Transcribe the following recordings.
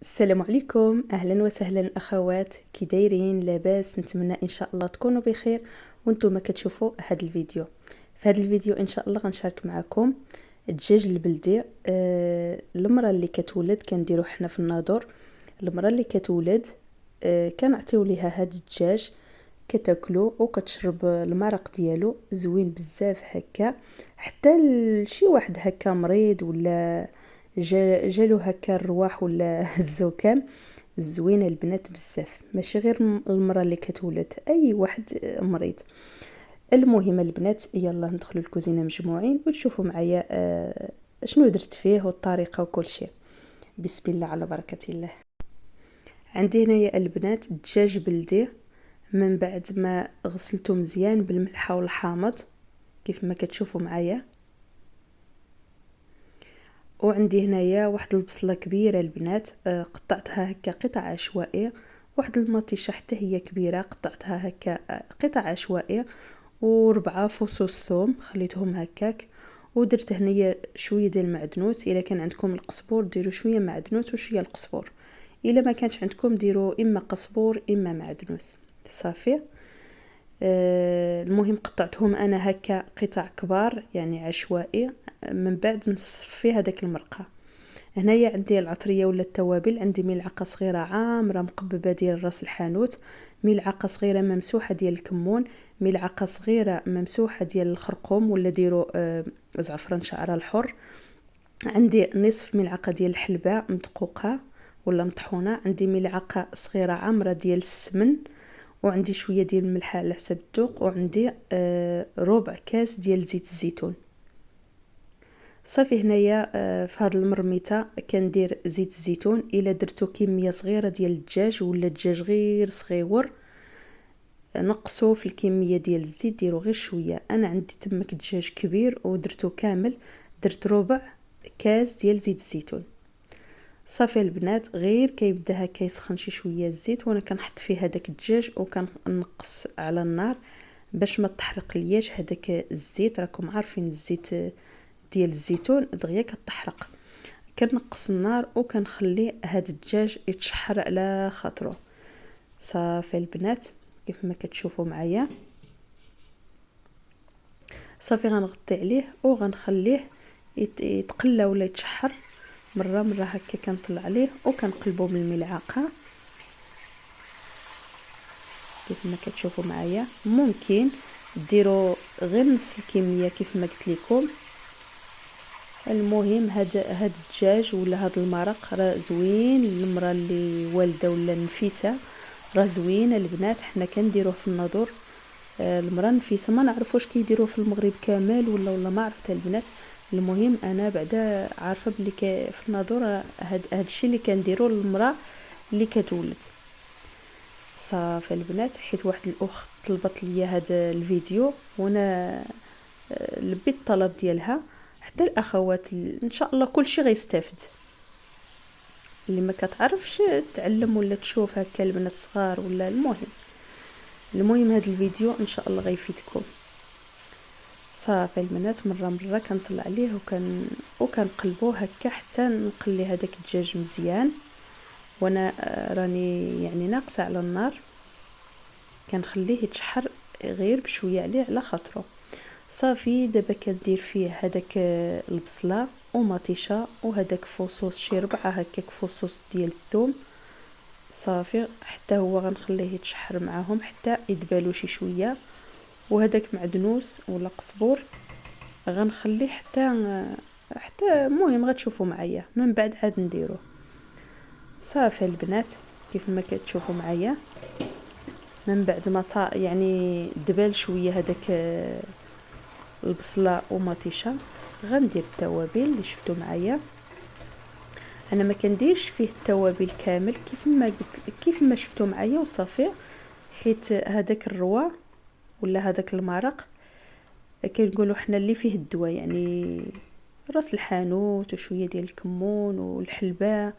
السلام عليكم، اهلا وسهلا اخوات، كي دايرين؟ لاباس؟ نتمنى ان شاء الله تكونوا بخير وانتم كتشوفوا هذا الفيديو. في هذا الفيديو ان شاء الله غنشارك معكم الدجاج البلدي. المراه اللي كتولد كنديرو حنا في الناظور. المراه اللي كتولد كنعطيو ليها هذا الدجاج، كتاكلو وكتشرب المرق ديالو زوين بزاف هكا. حتى شي واحد هكا مريض ولا جالو هكا الرواح ولا الزكام، زوينه البنات بزاف، ماشي غير المراه اللي كتولد، اي واحد مريض. المهم البنات، يلا ندخلوا الكوزينه مجموعين وتشوفوا معايا شنو درت فيه والطريقه وكل شيء. بسم الله على بركه الله. عندي هنايا البنات دجاج بلدي، من بعد ما غسلته مزيان بالملحه والحامض كيف ما كتشوفوا معايا. وعندي هنايا واحد البصله كبيره البنات، قطعتها هكا قطع عشوائيه. واحد المطيشه حتى هي كبيره قطعتها هكا قطع عشوائيه. وربعة فصوص ثوم خليتهم هكاك. ودرت هنايا شويه ديال المعدنوس، الا كان عندكم القزبور ديروا شويه معدنوس وشويه القزبور، الا ما كانش عندكم ديروا اما قزبور اما معدنوس. صافي. المهم قطعتهم انا هكا قطع كبار يعني عشوائي. من بعد نصفي هذاك المرقه. هنايا عندي العطريه ولا التوابل، عندي ملعقه صغيره عامره مقببه ديال راس الحانوت، ملعقه صغيره ممسوحه ديال الكمون، ملعقه صغيره ممسوحه ديال الخرقوم ولا ديروا زعفران شعره الحر. عندي نصف ملعقه ديال الحلبه مدقوقه ولا مطحونه، عندي ملعقه صغيره عامره ديال السمن، وعندي شويه ديال الملح على حسب الذوق، وعندي ربع كاس ديال زيت الزيتون. صافي. هنايا في هذه المرميته كندير زيت الزيتون. الا درتو كميه صغيره ديال الدجاج ولا الدجاج غير صغيور، نقصوا في الكميه ديال الزيت، ديروا غير شويه. انا عندي تمك دجاج كبير ودرتو كامل، درت ربع كاس ديال زيت الزيتون. صافي البنات، غير كيبدا هكا يسخن شي شويه الزيت وانا كنحط فيه هذاك الدجاج وكنقص على النار باش ما تحرق لياش هذاك الزيت. راكم عارفين الزيت ديال الزيتون دغيا كتحرق. كنقص النار وكنخلي هذا الدجاج يتشحر على خاطره. صافي البنات كيف ما كتشوفوا معايا. صافي غنغطي عليه وغنخليه يتقلى ولا يتشحر مره مره هكا. كنطلع عليه وكنقلبه بالملعقه كيف ما كتشوفوا معايا. ممكن ديروا غير نص الكميه كيف ما قلت لكم. المهم هاد الدجاج ولا هاد المرق راه زوين. المراه اللي والده ولا نفيسه راه زوين البنات، حنا كنديروه في الناظور. المراه نفيسه ما نعرفوش كيديروه في المغرب كامل ولا ما عرفت البنات. المهم انا بعدا عارفه بلي في الناظور هاد الشيء اللي كنديروه للمراه اللي كتولد. صافي البنات، حيت واحد الاخت طلبت ليا هذا الفيديو وانا لبيت الطلب ديالها. حتى الاخوات ان شاء الله كلشي غيستافد، اللي ما كتعرفش تعلم ولا تشوف هكا البنات صغار ولا المهم هذا الفيديو ان شاء الله غيفيدكم. صافي البنات، مره كنطلع عليه وكنقلبوه هكا حتى نقلي هذاك الدجاج مزيان. وانا راني يعني ناقصه على النار، كنخليه يتشحر غير بشويه عليه على خاطره. صافي دابا كندير فيه هذاك البصله ومطيشه وهذاك فصوص شي 4 هكاك فصوص ديال الثوم. صافي حتى هو غنخليه يتشحر معاهم حتى يدبالو شي شويه. وهذاك معدنوس ولا قزبور غنخليه حتى المهم غتشوفوا معايا من بعد عاد نديرو. صافي البنات كيف ما كتشوفوا معايا، من بعد ما يعني دبال شويه هذاك البصله ومطيشه، غندير التوابل اللي شفتوا معايا. انا ما كنديرش فيه التوابل كامل كيف ما شفتوا معايا وصافي، حيت هذاك الروا ولا هذاك المرق كنقولوا حنا اللي فيه الدواء، يعني راس الحانوت وشويه ديال الكمون والحلبه.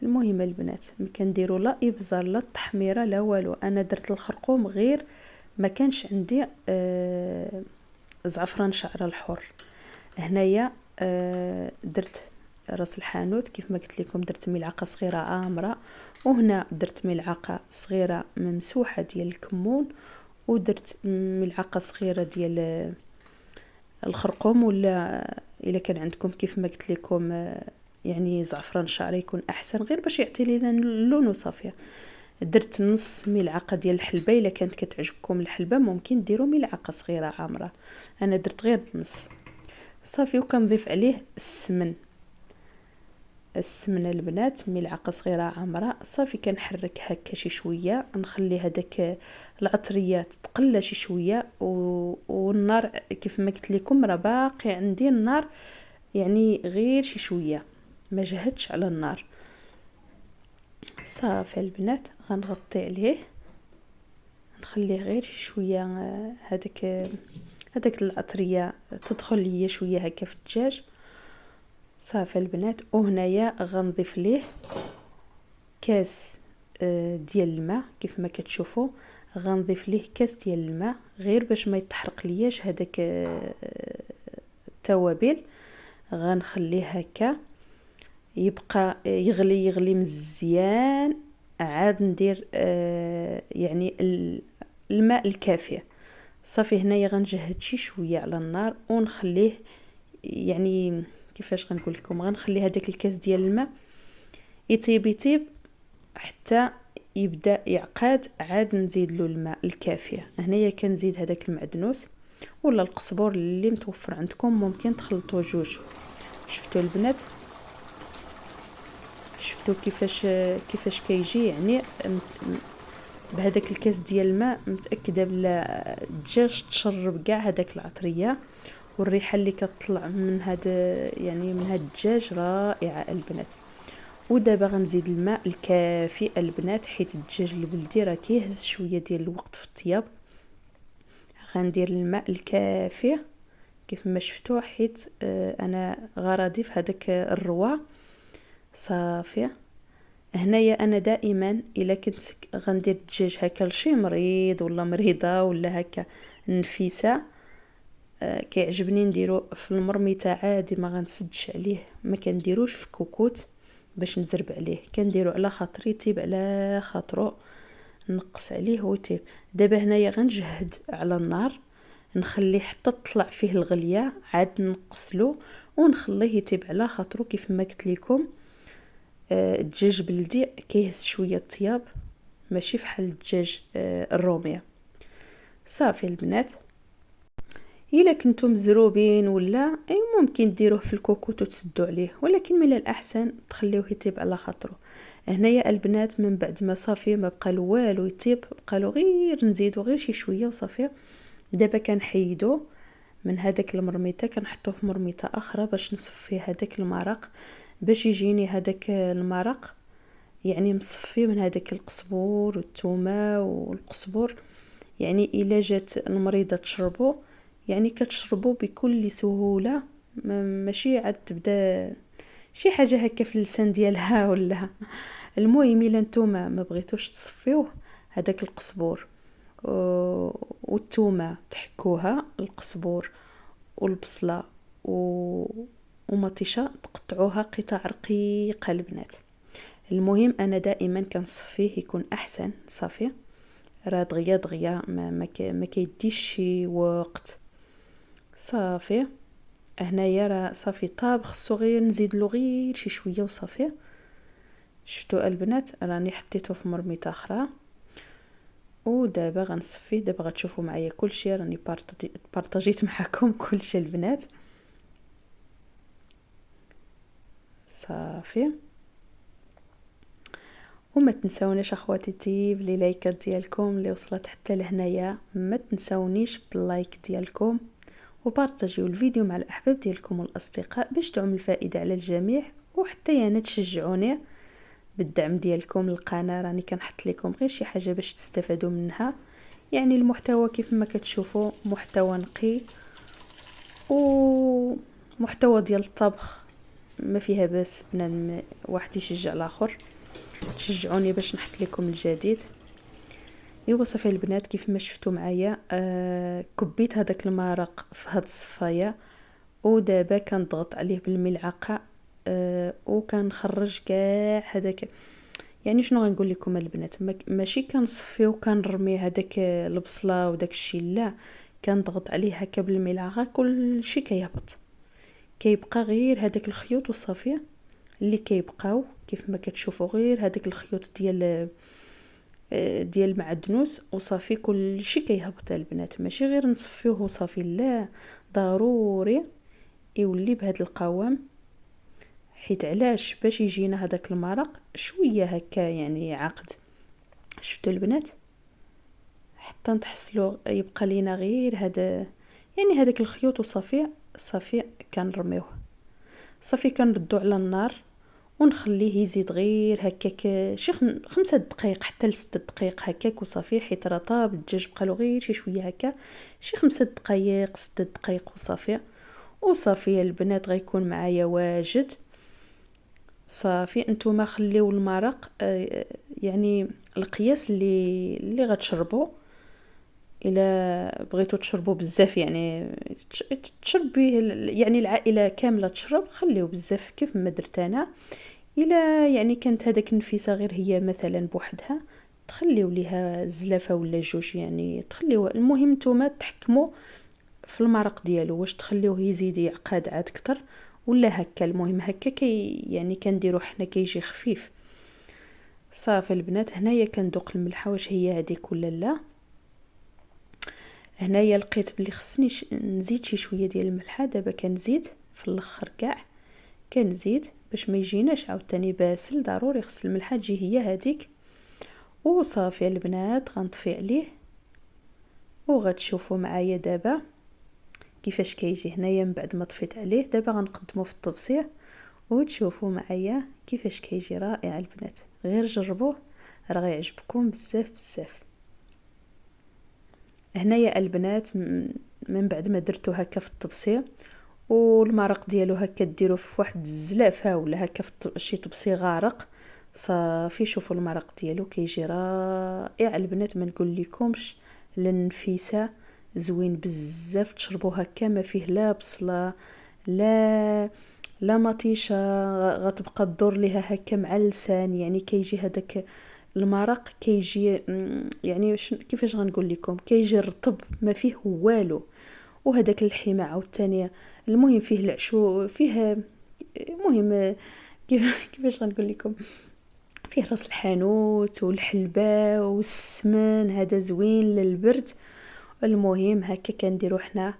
المهم البنات ما كنديروا لا ابزار لا التحميره لا والو. انا درت الخرقوم غير ما كانش عندي زعفران شعر الحر. هنايا درت راس الحانوت كيف ما قلت لكم درت ملعقه صغيره عامره، وهنا درت ملعقه صغيره ممسوحه ديال الكمون، ودرت ملعقه صغيره ديال الخرقوم، ولا الا كان عندكم كيف ما قلت لكم يعني زعفران شعري يكون احسن غير باش يعطي لنا اللون وصافيه. درت نص ملعقه ديال الحلبه، الا كانت كتعجبكم الحلبه ممكن ديروا ملعقه صغيره عامره، انا درت غير نص صافي. وكنضيف عليه السمنه البنات ملعقه صغيره عامره صافي. كنحرك هكا شي شويه، نخلي هذاك العطريه تتقلى شي شويه، والنار كيف ما قلت لكم راه باقي عندي النار يعني غير شي شويه، ما جهدتش على النار. صافي البنات غنغطي عليه، نخليه غير شي شويه هذاك العطريه تدخل ليا شويه هكا في الدجاج. صافي البنات، وهنايا غنضيف ليه كاس ديال الماء. كيف ما كتشوفوا غنضيف ليه كاس ديال الماء غير باش ما يتحرق لياش هذاك التوابل. غنخليه هكا يبقى يغلي مزيان، عاد ندير يعني الماء الكافي. صافي هنايا غنجهد شي شويه على النار ونخليه يعني كيفاش غنقول لكم، غنخلي هذاك الكاس ديال الماء يطيب حتى يبدا يعقد، عاد نزيد له الماء الكافيه. هنايا كنزيد هذاك المعدنوس ولا القزبور اللي متوفر عندكم، ممكن تخلطوا جوج. شفتوا البنات، شفتوا كيفاش كيجي يعني بهذاك الكاس ديال الماء. متاكده بلا الدجاج تشرب كاع هذاك العطريه، والريحه اللي كتطلع من هذا الدجاج رائعه البنات. ودابا غنزيد الماء الكافي البنات، حيت الدجاج البلدي راه كيهز شويه ديال الوقت في الطياب. غندير الماء الكافي كيف ما شفتوا، حيت انا غراضي في هذاك الروا. صافي هنايا انا دائما الا كنت غندير الدجاج هكا لشي مريض ولا مريضه ولا هكا نفيسه، كيعجبني نديرو في المرميته عادي، ما غنسدش عليه، ما كنديروش في كوكوت باش نزرب عليه، كنديرو على خاطري يطيب على خاطرو، نقص عليه ويطيب. دابا هنايا غنجهد على النار، نخليه حتى تطلع فيه الغليه، عاد نقصلو ونخليه يطيب على خاطرو. كيف ما قلت لكم الدجاج بلدي كيهز شويه الطياب، ماشي فحال الدجاج الروميه. صافي البنات، الا كنتم مزروبين ولا ممكن ديروه في الكوكوت وتسدوا عليه، ولكن من الاحسن تخليوه يطيب على خاطره. هنايا البنات من بعد ما صافي ما بقى له والو يطيب، بقى له غير نزيدو غير شي شويه وصافي. دابا كنحيدو من هذاك المرميته، كنحطوه في مرميته اخرى باش نصفي هذاك المرق، باش يجيني هذاك المرق يعني مصفي من هذاك القزبور والثومه والقزبور. يعني الا جات المريضه تشربو يعني كتشربو بكل سهوله، ماشي عاد تبدا شي حاجه هكا في اللسان ديالها ولا. المهم الا نتوما ما بغيتوش تصفيوه، هذاك القزبور والثومه تحكوها، القزبور والبصله ومطيشه تقطعوها قطع رقيقه البنات. المهم انا دائما كنصفيه يكون احسن. صافي راه دغيا ما كيديش شي وقت. صافي هنايا راه صافي طاب، خصو غير نزيد له غير شي شويه وصافي. شفتوا البنات راني حطيته في مرميته اخرى، ودابا غنصفيه. دابا غتشوفوا معايا كلشي، راني بارطاجيت معكم كلشي البنات. صافي وما تنساونيش اخواتي بلي لايكات ديالكم اللي وصلت حتى لهنايا، ما تنساونيش باللايك ديالكم، وبارطاجيو الفيديو مع الاحباب ديالكم والاصدقاء باش تعم الفائده على الجميع، وحتى انا تشجعوني بالدعم ديالكم للقناه. راني كنحط لكم غير شي حاجه باش تستفادوا منها، يعني المحتوى كيف ما كتشوفوا محتوى نقي ومحتوى ديال الطبخ، ما فيها باس بنادم واحد يشجع الاخر. تشجعوني باش نحط لكم الجديد. ايوا صافي البنات، كيف ما شفتوا معايا كبيت هذاك المرق في هاد الصفايه، ودابا كنضغط عليه بالملعقه وكنخرج كاع هذاك. يعني شنو غنقول لكم البنات، ماشي كنصفي وكنرمي هذاك البصله وداك الشيء، لا، كنضغط عليه هكا بالملعقه كل شيء كيهبط، كيبقى غير هذاك الخيوط وصافي اللي كيبقاو كيف ما كتشوفوا، غير هذاك الخيوط ديال المعدنوس وصافي كل شيء كيهبط البنات. ماشي غير نصفيوه وصافي، لا، ضروري يولي بهذا القوام. حيت علاش؟ باش يجينا هذاك المرق شويه هكا يعني عقد. شفتوا البنات؟ حتى نتحصلوا يبقى لينا غير هذا، يعني هذاك الخيوط وصافي. صافي كنرميوه، صافي كنردو على النار ونخليه يزيد غير هكاك شي 5 دقائق حتى ل6 دقائق هكاك وصافي. حيت راه طاب الدجاج، بقالو غير شي شويه هكا، شي 5 دقائق 6 دقائق وصافي. وصافي البنات غيكون معايا واجد. صافي نتوما خليو المرق يعني القياس اللي غتشربوا. الا بغيتو تشربوا بزاف، يعني تشرب به يعني العائله كامله تشرب، خليو بزاف كيف ما درت انا. الا يعني كانت هذاك النفيسه غير هي مثلا بوحدها، تخليو ليها زلافه ولا جوج، يعني تخليو. المهم نتوما تحكموا في المرق ديالو، واش تخليوه يزيد يعقد عاد اكثر ولا هكا. المهم هكا يعني كنديرو حنا كيجي خفيف. صافي البنات، هنايا كندوق الملحه واش هي هذيك ولا لا. هنايا لقيت بلي خصني نزيد شي شويه ديال الملحه. دابا كنزيد في الاخر كاع، كنزيد باش ما يجيناش عاوتاني باسل. ضروري خص الملحه تجي هي هذيك. وصافي البنات غنطفي عليه وغتشوفوا معايا دابا كيفاش كيجي هنايا. من بعد ما طفيت عليه دابا غنقدمه في الطبسيه وتشوفوا معايا كيفاش كيجي. رائع البنات، غير جربوه راه غيعجبكم بزاف بزاف. هنايا البنات من بعد ما درتو هكا في الطبسيه والمرق ديالو هكا ديروه في واحد الزلافه ولا هكا في شي طبسي غارق، صافي شوفوا المرق ديالو كيجي رائع البنات. ما نقول لكمش النفيسه زوين بزاف. تشربوه هكا ما فيه لا بصله لا مطيشه غتبقى تدور ليها هكا مع اللسان. يعني كيجي هذاك المرق كيجي يعني كيفاش غنقول لكم، كيجي رطب ما فيه والو. وهذاك اللحيمه عاوتاني المهم فيه العشو، فيه المهم كيفاش غنقول لكم، فيه راس الحانوت والحلبه والسمن، هذا زوين للبرد. المهم هكا كنديرو حنا،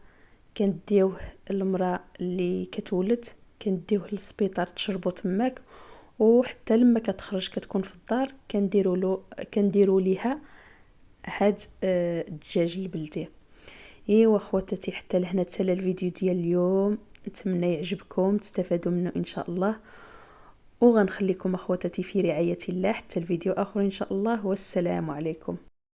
كنديوه المراه اللي كتولد كنديوه للسبيطار تشربو تماك، وحتى لما كتخرج كتكون في الدار كنديروا ليها هاد الدجاج البلدي. ايوا خواتاتي، حتى لهنا تسالى الفيديو ديال اليوم. نتمنى يعجبكم تستفادوا منه ان شاء الله. وغنخليكم اخواتاتي في رعايه الله حتى الفيديو اخر ان شاء الله، والسلام عليكم.